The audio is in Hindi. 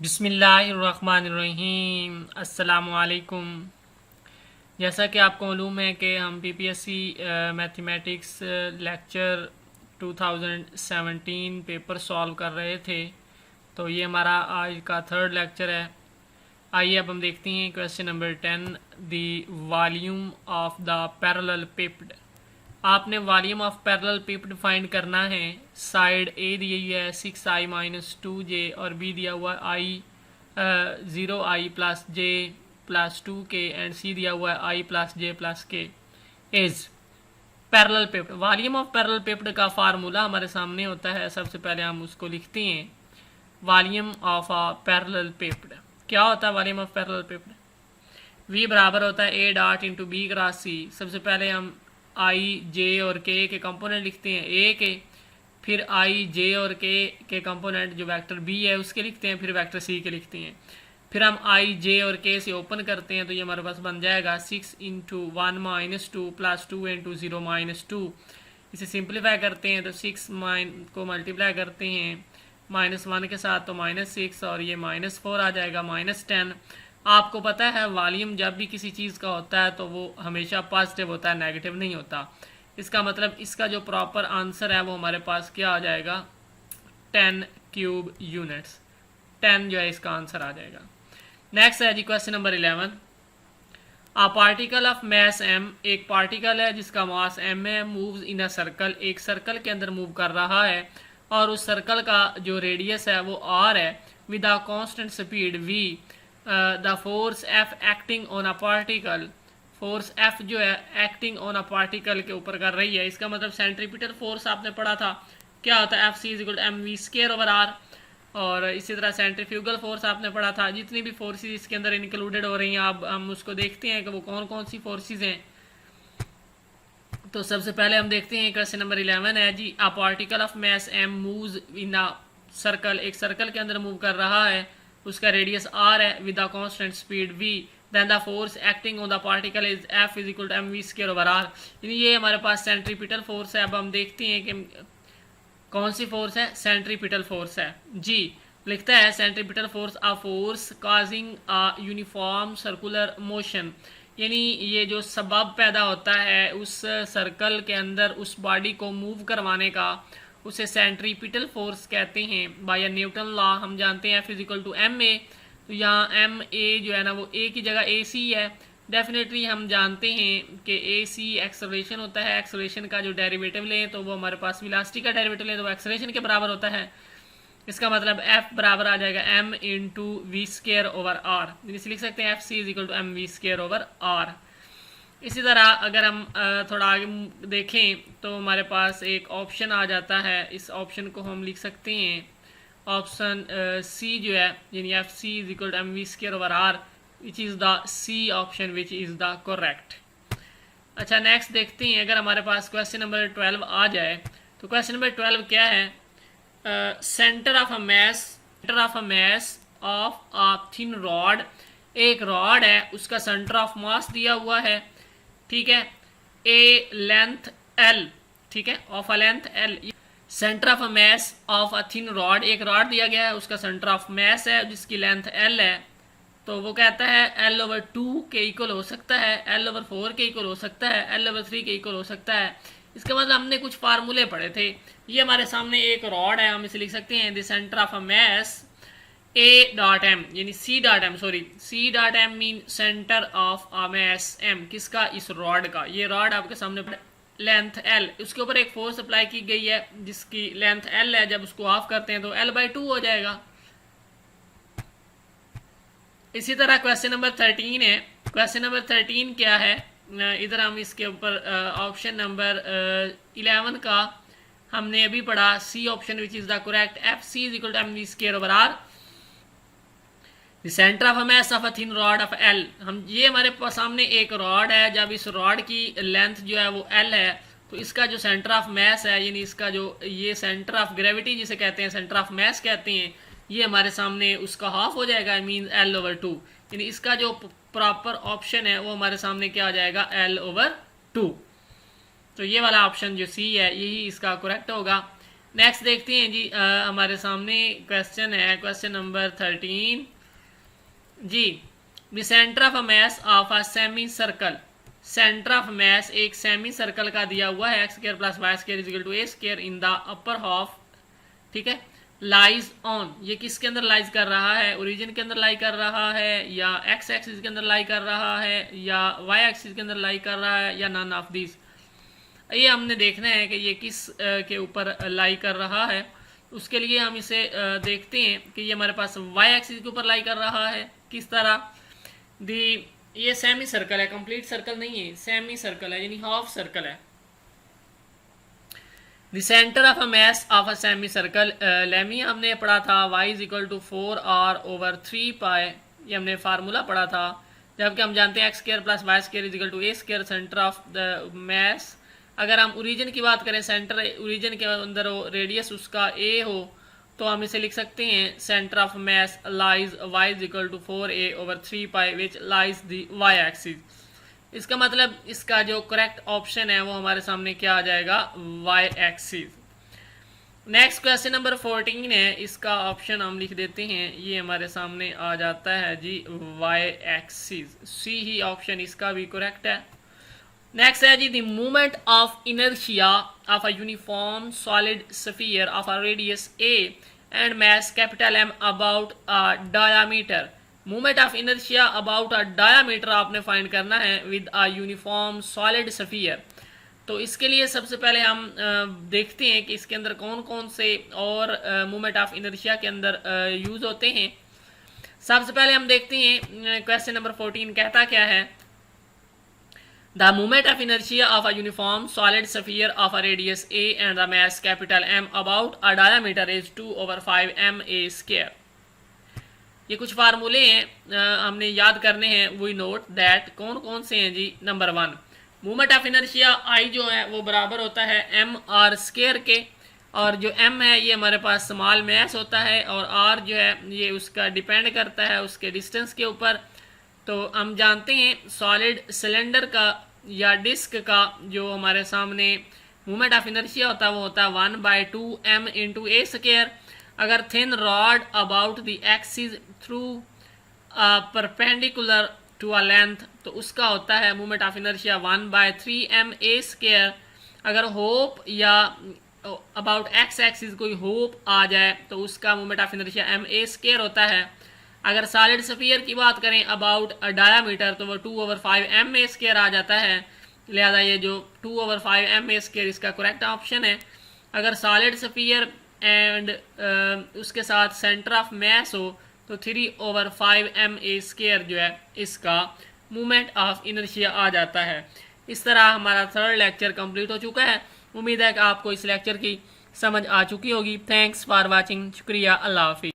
बिस्मिल्लाहिर्रहमानिर्रहीम अस्सलामुअलैकुम। जैसा कि आपको मालूम है कि हम PPSC mathematics lecture 2017 paper solve कर रहे थे। तो ये हमारा आज का थर्ड लेक्चर है। आइए अब हम देखते हैं question number 10, the volume of the parallelepiped. आपने volume of parallelepiped find करना है। साइड ए दी हुई है 6i-2j और बी दिया हुआ आई 0i+j+2k एंड सी दिया हुआ है i+j+k is parallelepiped. Volume of parallelepiped का फार्मूला हमारे सामने होता है। सबसे पहले हम उसको लिखते हैं। Volume of a parallelepiped क्या होता है? Volume of parallelepiped v बराबर होता है a dot into B cross C. सबसे पहले हम आई जे और के कंपोनेंट लिखते हैं a के, फिर आई जे और के कंपोनेंट जो वेक्टर b है उसके लिखते हैं, फिर वेक्टर c के लिखते हैं। फिर हम आई जे और के से ओपन करते हैं तो ये हमारे पास बन जाएगा 6 × 1 - 2 + 2 × 0 - 2। इसे सिंप्लीफाई करते हैं तो 6 को मल्टीप्लाई करते हैं -1 के साथ तो -6 और ये -4 आ जाएगा -10। आपको पता है वॉल्यूम जब भी किसी चीज़ का होता है तो वो हमेशा पॉजिटिव होता है, नेगेटिव नहीं होता। इसका मतलब इसका जो प्रॉपर आंसर है वो हमारे पास क्या आ जाएगा? 10 क्यूब यूनिट्स। 10 जो है इसका आंसर आ जाएगा। नेक्स्ट है जी question number 11। A particle of mass m, एक पार्टिकल है जिसका मास m है, मूव्स इन अ सर्कल, एक सर्कल के अंदर मूव कर रहा है और उस सर्कल का जो रेडियस है वो r है, with a constant speed v। The force F acting on a particle, force F जो है एक्टिंग ऑन अ पार्टिकल के ऊपर कर रही है। इसका मतलब सेंट्रीपिटल फोर्स आपने पढ़ा था, क्या होता है? Fc=mv²/r। और इसी तरह सेंट्रीफ्यूगल फोर्स आपने पढ़ा था। जितनी भी फोर्सेस इसके अंदर इंक्लूडेड हो रही हैं अब हम उसको देखते हैं कि वो कौन कौन सी फोर्सेस हैं। तो सबसे पहले हम देखते हैं क्वेश्चन नंबर 11 है जी। A particle of mass m moves in a circle, एक सर्कल के अंदर मूव कर रहा है, उसका रेडियस r है, with a constant speed v। Then the force acting on the particle is F=mv²/r। ये हमारे पास सेंट्रीपिटल फोर्स है। अब हम देखते हैं कि कौन सी फोर्स है? सेंट्रीपिटल फोर्स है जी। लिखता है centripetal force a force causing a uniform circular motion, यानी ये जो सबब पैदा होता है उस सर्कल के अंदर उस बॉडी को मूव करवाने का, उसे सेंट्रीपिटल फोर्स कहते हैं। बाय न्यूटन लॉ हम जानते हैं F=ma। तो यहाँ एम ए जो है ना वो ए की जगह ए सी है। डेफिनेटली हम जानते हैं कि ए सी एक्सेलरेशन होता है। एक्सेलरेशन का जो डेरिवेटिव लें तो वो हमारे पास वेलोसिटी का डेरिवेटिव लें तो वो एक्सेलरेशन के बराबर होता है। इसका मतलब F बराबर आ जाएगा m × v²/r। इसे लिख सकते हैं Fc=mv²/r। इसी तरह अगर हम थोड़ा आगे देखें तो हमारे पास एक ऑप्शन आ जाता है। इस ऑप्शन को हम लिख सकते हैं ऑप्शन सी जो है, यानी Fc=mv²/r, which is the C option which is the correct. अच्छा नेक्स्ट देखते हैं। अगर हमारे पास क्वेश्चन नंबर 12 आ जाए तो क्वेश्चन नंबर 12 क्या है? Centre of a mass of a thin rod, एक रॉड है उसका सेंटर ऑफ मास दिया हुआ है, ठीक है, ए लेंथ एल, ठीक है, of a length L. Centre of a mass of a thin rod, एक रॉड दिया गया है उसका सेंटर ऑफ मैस है जिसकी लेंथ एल है। तो वो कहता है L/2 के इक्वल हो सकता है, L/4 के इक्वल हो सकता है, L/3 के इक्वल हो सकता है। इसका मतलब हमने कुछ फार्मूले पढ़े थे। ये हमारे सामने एक रॉड है, हम इसे लिख सकते हैं the centre of a mass A.M, यानी C.M mean centre of a mass M, किसका? इस रॉड का। ये रॉड आपके सामने लेंथ L, उसके ऊपर एक फोर्स अप्लाई की गई है जिसकी लेंथ L है। जब उसको ऑफ करते हैं तो L/2 हो जाएगा। इसी तरह क्वेश्चन नंबर 13 है। क्वेश्चन नंबर 13 क्या है? इधर हम इसके ऊपर ऑप्शन नंबर 11 का हमने अभी पढ़ा, C option which is the correct. Fc=mv²/r, centre of a mass of a thin rod of L। हम ये हमारे सामने एक रॉड है, जब इस रॉड की लेंथ जो है वो L है तो इसका जो सेंटर ऑफ मैस है, यानी इसका जो ये सेंटर ऑफ ग्रेविटी जिसे कहते हैं, सेंटर ऑफ मैस कहते हैं, ये हमारे सामने उसका हाफ हो जाएगा, मीन L/2। यानी इसका जो प्रॉपर ऑप्शन है वो हमारे सामने क्या आ जाएगा? L/2। तो ये वाला ऑप्शन जो सी है यही इसका करेक्ट होगा। नेक्स्ट देखते हैं जी, हमारे सामने क्वेश्चन है, क्वेश्चन नंबर 13 जी। The centre of a mass of a semi circle, centre of mass एक सेमी सर्कल का दिया हुआ है, X square plus Y square is equal to A square in the upper half, ठीक है, लाइज ऑन, ये किसके अंदर लाइज कर रहा है, ओरिजिन के अंदर लाई कर रहा है, या एक्स एक्सिस के अंदर लाई कर रहा है, या वाई एक्सिस के अंदर लाई कर रहा है, या नन ऑफ दिस। ये हमने देखना है कि ये किस के ऊपर लाई कर रहा है। उसके लिए हम इसे देखते हैं कि ये हमारे पास वाई एक्सिस के ऊपर लाई कर रहा है, किस तरह। ये सेमी सर्कल है, कंप्लीट सर्कल नहीं है, सेमी सर्कल है यानी हाफ सर्कल है। The centre of a mass of a semi circle, लेमी हमने पढ़ा था y is equal to 4r/3 pi, ये हमने फार्मूला पढ़ा था, जबकि हम जानते हैं X square plus Y square is equal to A square centre of the mass. अगर हम ओरिजिन की बात करें, सेंटर ओरिजिन के अंदर हो, रेडियस उसका ए हो, तो हम इसे लिख सकते हैं centre of mass lies y is equal to 4a/3 pi which lies the Y axis. इसका मतलब इसका जो करेक्ट ऑप्शन है वो हमारे सामने क्या आ जाएगा, Y axis. Next question number 14 है, इसका ऑप्शन हम लिख देते हैं, ये हमारे सामने आ जाता है जी वाई एक्सिस, सी ही ऑप्शन इसका भी करेक्ट है। नेक्स्ट है जी, the movement of inertia of a uniform solid sphere of a radius a and mass capital M about a diameter. Movement of inertia about a diameter आपने फाइंड करना है with a uniform solid sphere. तो इसके लिए सबसे पहले हम देखते हैं कि इसके अंदर कौन कौन से और मूवमेंट ऑफ इनर्शिया के अंदर यूज होते हैं। सबसे पहले हम देखते हैं क्वेश्चन नंबर 14 कहता क्या है, the movement of inertia of a uniform solid sphere of a radius a and the mass capital M about a diameter is 2/5 ma²। ये कुछ फार्मूले हैं हमने याद करने हैं, वी नोट दैट कौन कौन से हैं जी। Number 1, movement of inertia I जो है वो बराबर होता है एम आर स्क्वायर के, और जो एम है ये हमारे पास स्मॉल मैस होता है, और आर जो है ये उसका डिपेंड करता है उसके डिस्टेंस के ऊपर। तो हम जानते हैं सॉलिड सिलेंडर का या डिस्क का जो हमारे सामने मूवमेंट ऑफ इनर्शिया होता है वो होता है 1/2 m इंटू ए स्क्वायर। अगर thin rod about the axis through perpendicular to a length, तो उसका होता है मूवमेंट ऑफ इनर्शिया 1/3 ma²। अगर होप या अबाउट एक्स एक्सिस कोई होप आ जाए तो उसका मूवमेंट ऑफ इनर्शिया ma² होता है। अगर सॉलिड स्फीयर की बात करें अबाउट डायामीटर, तो वो 2/5 ma² आ जाता है, लिहाजा ये जो 2/5 ma² इसका करेक्ट ऑप्शन है। अगर सॉलिड स्फीयर एंड उसके साथ सेंटर ऑफ मैस हो तो 3/5 ma² जो है इसका मूवमेंट ऑफ इनर्शिया आ जाता है। इस तरह हमारा थर्ड लेक्चर कंप्लीट हो चुका है। उम्मीद है कि आपको इस लेक्चर की समझ आ चुकी होगी। थैंक्स फॉर वाचिंग, शुक्रिया, अल्लाह हाफिज़।